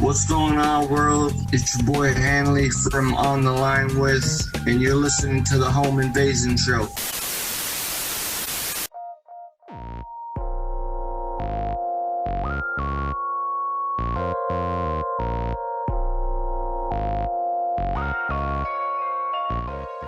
What's going on, world? It's your boy Hanley from On the Line With, and you're listening to the Home Invasion Show.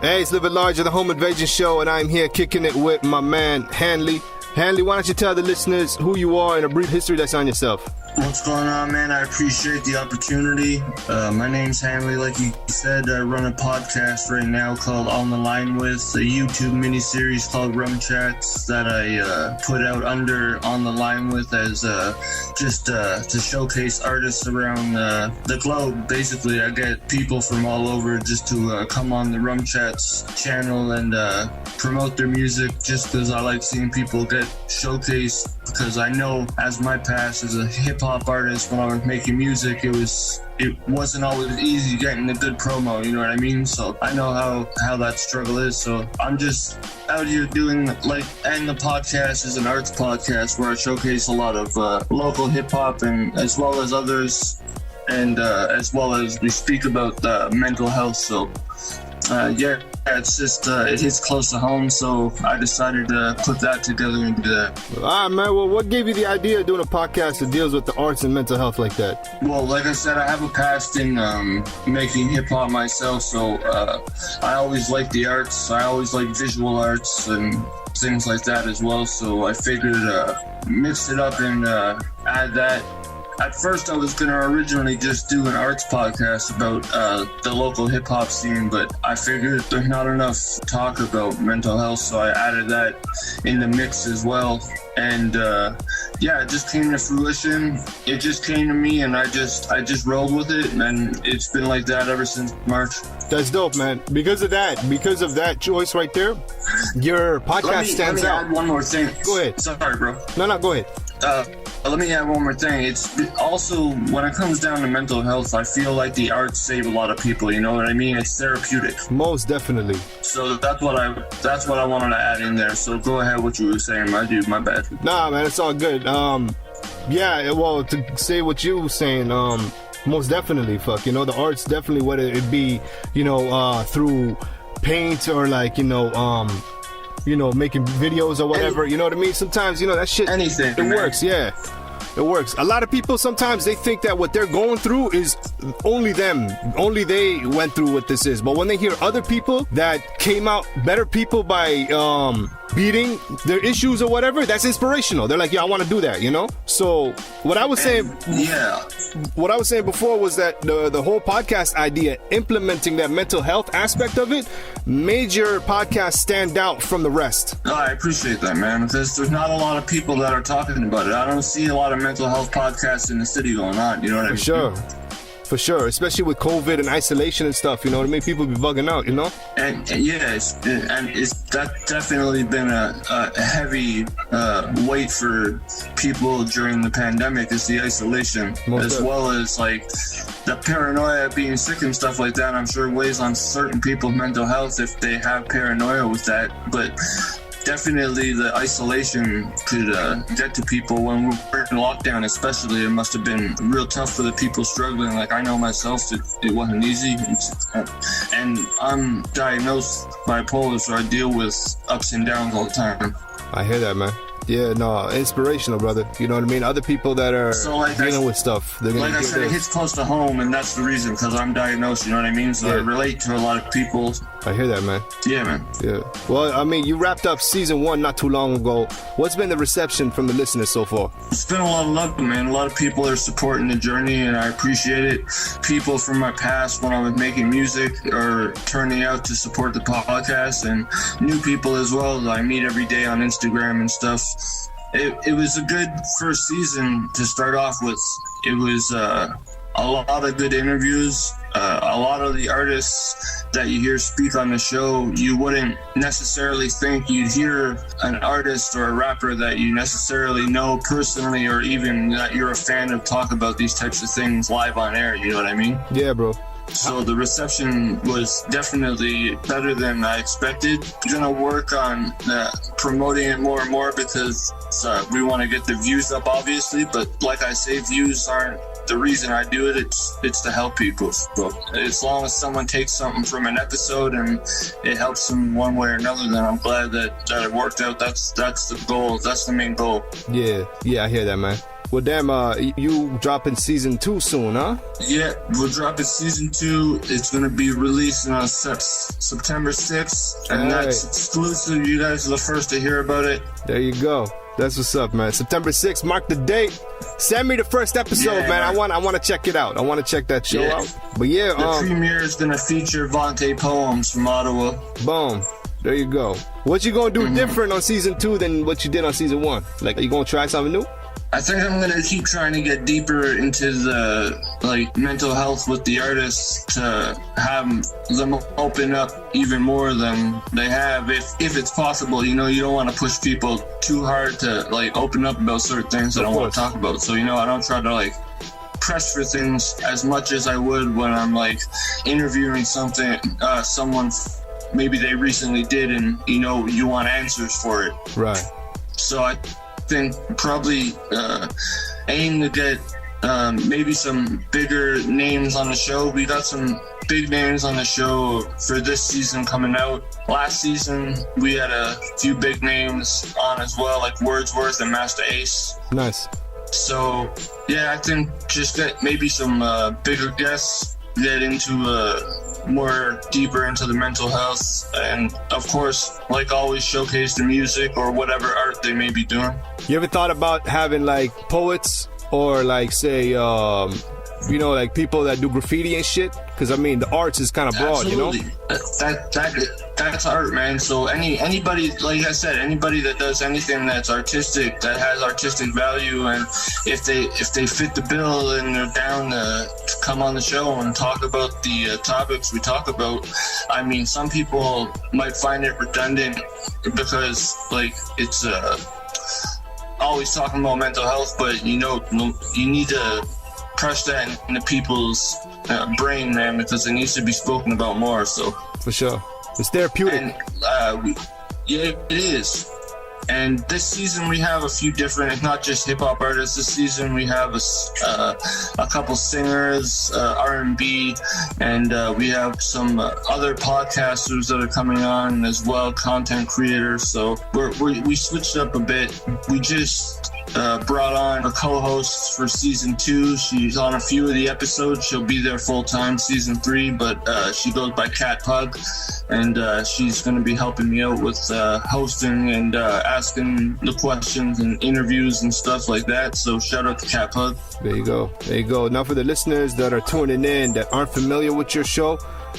Hey, it's Livin Large of the Home Invasion Show, and I'm here kicking it with my man Hanley. Hanley, why don't you tell the listeners who you are and a brief history that's on yourself? What's going on, man? I appreciate the opportunity. My name's Hanley, like you said. I run a podcast right now called On the Line With, a YouTube mini-series called Rum Chats that I put out under On the Line With as just to showcase artists around the globe. Basically, I get people from all over just to come on the Rum Chats channel and promote their music, just because I like seeing people get showcased, because I know as my past as a hip-hop artist, when I was making music, it wasn't always easy getting a good promo, you know what I mean? So I know how that struggle is. So I'm just out here doing, and the podcast is an arts podcast where I showcase a lot of local hip-hop and as well as others, and as well as we speak about mental health. So it's just it hits close to home, so I decided to put that together and do that. All right, man. Well, what gave you the idea of doing a podcast that deals with the arts and mental health like that? Well, like I said, I have a past in making hip-hop myself, so I always liked the arts. I always liked visual arts and things like that as well, so I figured mix it up and add that. At first, I was going to originally just do an arts podcast about the local hip-hop scene, but I figured there's not enough talk about mental health, so I added that in the mix as well. And it just came to fruition. It just came to me, and I just rolled with it, and it's been like that ever since March. That's dope, man. Because of that choice right there, your podcast stands out. Let me add one more thing. Go ahead. Sorry, bro. No, go ahead. Let me add one more thing. It's also, when it comes down to mental health, I feel like the arts save a lot of people, you know what I mean? It's therapeutic. Most definitely. So that's what I wanted to add in there. So go ahead, what you were saying, my dude, my bad. Nah, man, it's all good. Well, to say what you were saying, most definitely, the arts definitely, whether it be, through paint or making videos or whatever, you know what I mean? Sometimes, that shit, anything, it works, yeah. It works. A lot of people, sometimes they think that what they're going through is only them. Only they went through what this is. But when they hear other people that came out better people by beating their issues or whatever, that's inspirational. They're like, yeah, I want to do that, So what I was saying, what I was saying before was that the whole podcast idea, implementing that mental health aspect of it, made your podcast stand out from the rest. Oh, I appreciate that, man, because there's not a lot of people that are talking about it. I don't see a lot of mental health podcasts in the city going on, you know what I mean? For sure, especially with COVID and isolation and stuff, you know what I mean? People be bugging out, And it's definitely been a heavy weight for people during the pandemic, is the isolation, well as the paranoia, being sick and stuff like that. I'm sure weighs on certain people's mental health if they have paranoia with that, but definitely the isolation could get to people when we're in lockdown, especially. It must have been real tough for the people struggling. Like, I know myself, it wasn't easy. And I'm diagnosed bipolar, so I deal with ups and downs all the time. I hear that, man. Yeah, no, inspirational, brother. You know what I mean? Other people that are dealing with stuff. Like I said, it hits close to home, and that's the reason, because I'm diagnosed, you know what I mean? So I relate to a lot of people. I hear that, man. Yeah, man. Yeah. Well, I mean, you wrapped up season 1 not too long ago. What's been the reception from the listeners so far? It's been a lot of love, man. A lot of people are supporting the journey, and I appreciate it. People from my past, when I was making music, are turning out to support the podcast, and new people as well that I meet every day on Instagram and stuff. It was a good first season to start off with. It was a lot of good interviews. A lot of the artists that you hear speak on the show, you wouldn't necessarily think you'd hear an artist or a rapper that you necessarily know personally, or even that you're a fan of, talk about these types of things live on air, you know what I mean? Yeah, bro. So the reception was definitely better than I expected. Gonna work on promoting it more and more because we want to get the views up, obviously. But like I say, views aren't the reason I do it. It's to help people. So as long as someone takes something from an episode and it helps them one way or another, then I'm glad that it worked out. That's the goal. That's the main goal. Yeah, I hear that, man. Well, damn, you dropping season 2 soon, huh? Yeah, we're dropping season 2. It's going to be released on September 6th, and that's exclusive. You guys are the first to hear about it. There you go. That's what's up, man. September 6th, mark the date. Send me the first episode, man. I want to check it out. I want to check that show out. But yeah, the premiere is going to feature Vontae Poems from Ottawa. Boom. There you go. What you going to do different on season 2 than what you did on season 1? Like, are you going to try something new? I think I'm going to keep trying to get deeper into the mental health with the artists to have them open up even more than they have, if it's possible. You know, you don't want to push people too hard to open up about certain things I don't want to talk about. So, you know, I don't try to press for things as much as I would when I'm interviewing someone maybe they recently did, and you want answers for it. Right. So I think probably aim to get maybe some bigger names on the show. We got some big names on the show for this season coming out. Last season we had a few big names on as well, like Wordsworth and Master Ace. Nice. So yeah, I think just get maybe some bigger guests, get into more deeper into the mental health, and of course, like always, showcase the music or whatever art they may be doing. You ever thought about having poets or say people that do graffiti and shit? Because I mean, the arts is kind of broad. Absolutely. You know. That's art, man. So anybody, like I said, anybody that does anything that's artistic, that has artistic value, and if they fit the bill and they're down to come on the show and talk about the topics we talk about. I mean, some people might find it redundant because it's always talking about mental health, but you need to crush that into people's brain, man, because it needs to be spoken about more. So for sure, it's therapeutic. And yeah, it is. And this season we have a few different, it's not just hip hop artists. This season we have a couple singers, R&B, and we have some other podcasters that are coming on as well, content creators. So we switched up a bit. We just brought on a co-host for season 2. She's on a few of the episodes. She'll be there full time season 3, but she goes by Cat Pug, and she's going to be helping me out with hosting and asking the questions and interviews and stuff like that. So shout out to Cat Pug. There you go. Now for the listeners that are tuning in that aren't familiar with your show,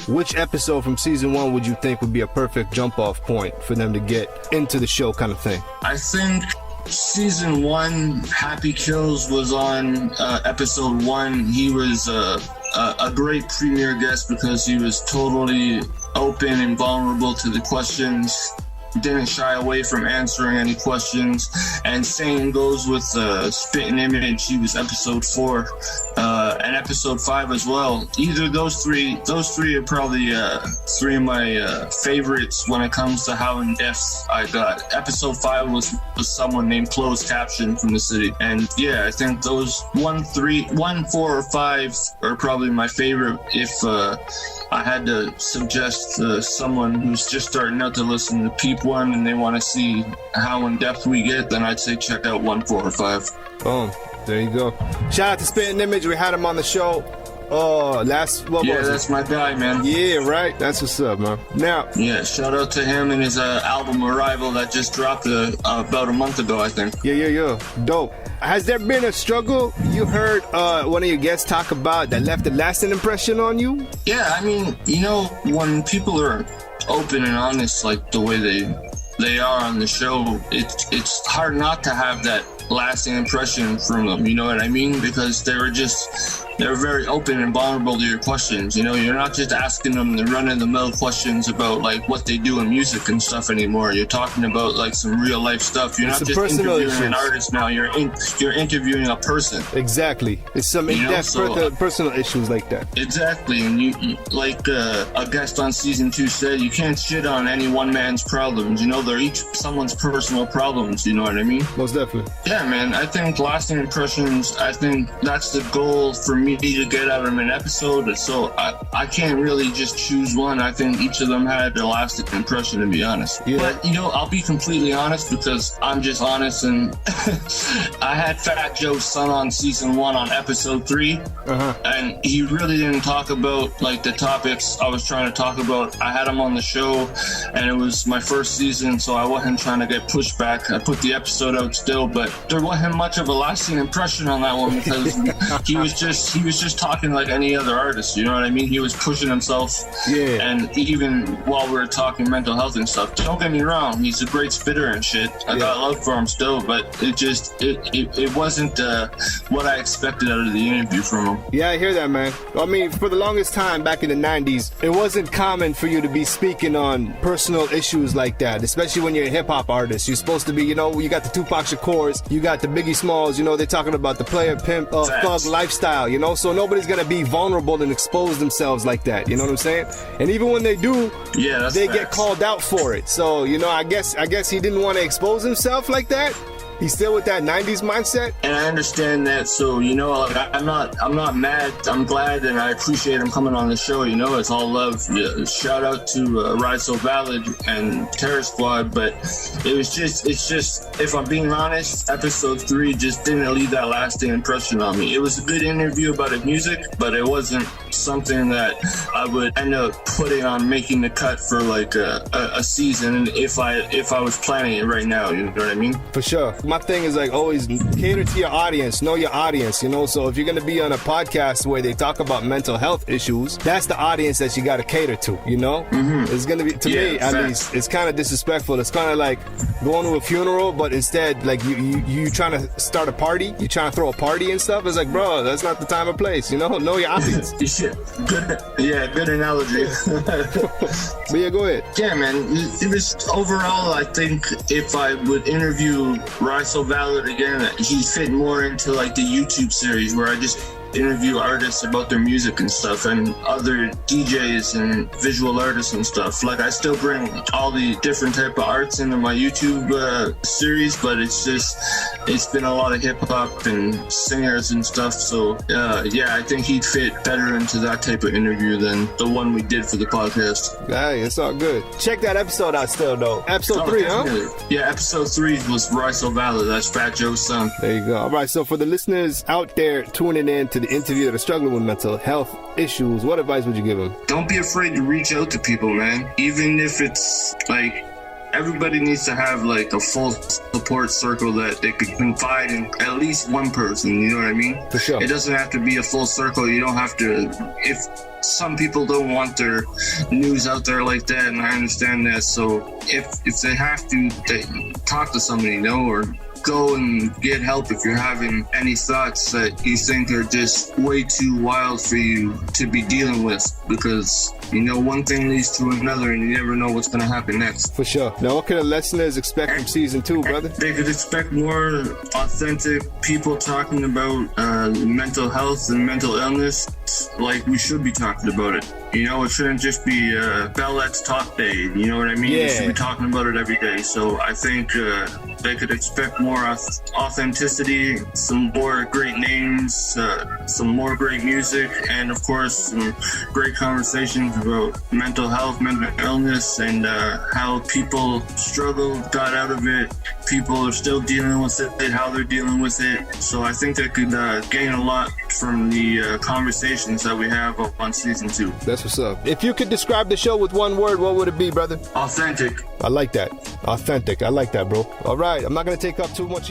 which episode from season 1 would you think would be a perfect jump off point for them to get into the show kind of thing? I think season 1, Happy Kills was on episode 1. He was a great premiere guest because he was totally open and vulnerable to the questions, didn't shy away from answering any questions. And same goes with Spitting Image. He was episode 4 and episode 5 as well. Either those three are probably 3 of my favorites when it comes to how in depth I got. Episode 5 was someone named Closed Caption from the city, and yeah, I think those 1, 4, or 5 are probably my favorite. If I had to suggest someone who's just starting out to listen to Peep 1 and they want to see how in depth we get, then I'd say check out 1, 4, or 5. Boom. There you go. Shout out to Spitting Image. We had him on the show. That's my guy, man. Yeah, right. That's what's up, man. Now, yeah, shout out to him and his album Arrival that just dropped about a month ago, I think. Yeah. Dope. Has there been a struggle you heard one of your guests talk about that left a lasting impression on you? Yeah, I mean, when people are open and honest like the way they are on the show, it's hard not to have that lasting impression from them, you know what I mean? Because they were just they're very open and vulnerable to your questions. You know, you're not just asking them the run-of-the-mill questions about like what they do in music and stuff anymore. You're talking about like some real life stuff. You're not just interviewing an artist now. You're interviewing a person. Exactly. It's some in-depth personal issues like that. Exactly. And you like a guest on season 2 said, you can't shit on any one man's problems. You know, they're each someone's personal problems. You know what I mean? Most definitely. Yeah, man. I think lasting impressions, I think that's the goal for me to get out of an episode. So I can't really just choose one. I think each of them had a lasting impression, to be honest. Yeah. But, you know, I'll be completely honest because I'm just honest. And I had Fat Joe's son on season 1 on episode 3. And he really didn't talk about like the topics I was trying to talk about. I had him on the show and it was my first season, so I wasn't trying to get pushed back. I put the episode out still, but there wasn't much of a lasting impression on that one because he was just talking like any other artist, you know what I mean? He was pushing himself. Yeah. And even while we were talking mental health and stuff, don't get me wrong, he's a great spitter and shit. I got love for him still, but it wasn't what I expected out of the interview from him. Yeah, I hear that, man. I mean, for the longest time back in the 90s, it wasn't common for you to be speaking on personal issues like that, especially when you're a hip-hop artist. You're supposed to be, you know, you got the Tupac Shakurs, you got the Biggie Smalls, you know, they're talking about the player, pimp, thug lifestyle, you know, so nobody's gonna be vulnerable and expose themselves like that, you know what I'm saying? And even when they do, they get called out for it. So, you know, I guess he didn't want to expose himself like that. He's still with that 90s mindset. And I understand that. So, you know, like, I'm not mad. I'm glad and I appreciate him coming on the show. You know, it's all love. Yeah, shout out to Ride So Valid and Terror Squad. But it's just, if I'm being honest, episode 3 just didn't leave that lasting impression on me. It was a good interview about his music, but it wasn't something that I would end up putting on making the cut for like a season if I was planning it right now. You know what I mean? For sure. My thing is like always cater to your audience, know your audience, you know. So if you're gonna be on a podcast where they talk about mental health issues, that's the audience that you gotta cater to, you know. It's gonna be, to me at least, it's kind of disrespectful. It's kind of like going to a funeral, but instead like you trying to start a party, you trying to throw a party and stuff. It's like, bro, that's not the time or place, you know. Know your audience. Good analogy. But yeah, go ahead. Yeah, man. It was overall, I think if I would interview Ride So Valid again, he fit more into like the YouTube series where I just interview artists about their music and stuff, and other DJs and visual artists and stuff. Like I still bring all the different type of arts into my YouTube series, but it's been a lot of hip hop and singers and stuff. So yeah, I think he'd fit better into that type of interview than the one we did for the podcast. Hey, it's all good. Check that episode out still though. Episode 3, definitely. Huh? Yeah, episode 3 was Ride So Valid. That's Fat Joe's son. There you go. All right, so for the listeners out there tuning in to the interview that are struggling with mental health issues, what advice would you give them? Don't be afraid to reach out to people, man. Even if it's like, everybody needs to have like a full support circle that they could confide in at least one person, you know what I mean? For sure. It doesn't have to be a full circle. You don't have to, if some people don't want their news out there like that, and I understand that. So if they have to, they talk to somebody, you know, or go and get help if you're having any thoughts that you think are just way too wild for you to be dealing with, because you know one thing leads to another and you never know what's going to happen next. For sure. Now what can the listeners expect from season 2, brother? They could expect more authentic people talking about mental health and mental illness like we should be talking about it. You know, it shouldn't just be Bellette's Talk Day. You know what I mean? Yeah. We should be talking about it every day. So I think they could expect more authenticity, some more great names, some more great music, and of course some great conversations about mental health, mental illness, and how people struggled, got out of it. People are still dealing with it, how they're dealing with it. So I think they could gain a lot from the conversations that we have on season 2. That's what's up. If you could describe the show with one word, what would it be, brother? Authentic. I like that. Authentic. I like that, bro. All right. I'm not going to take up too much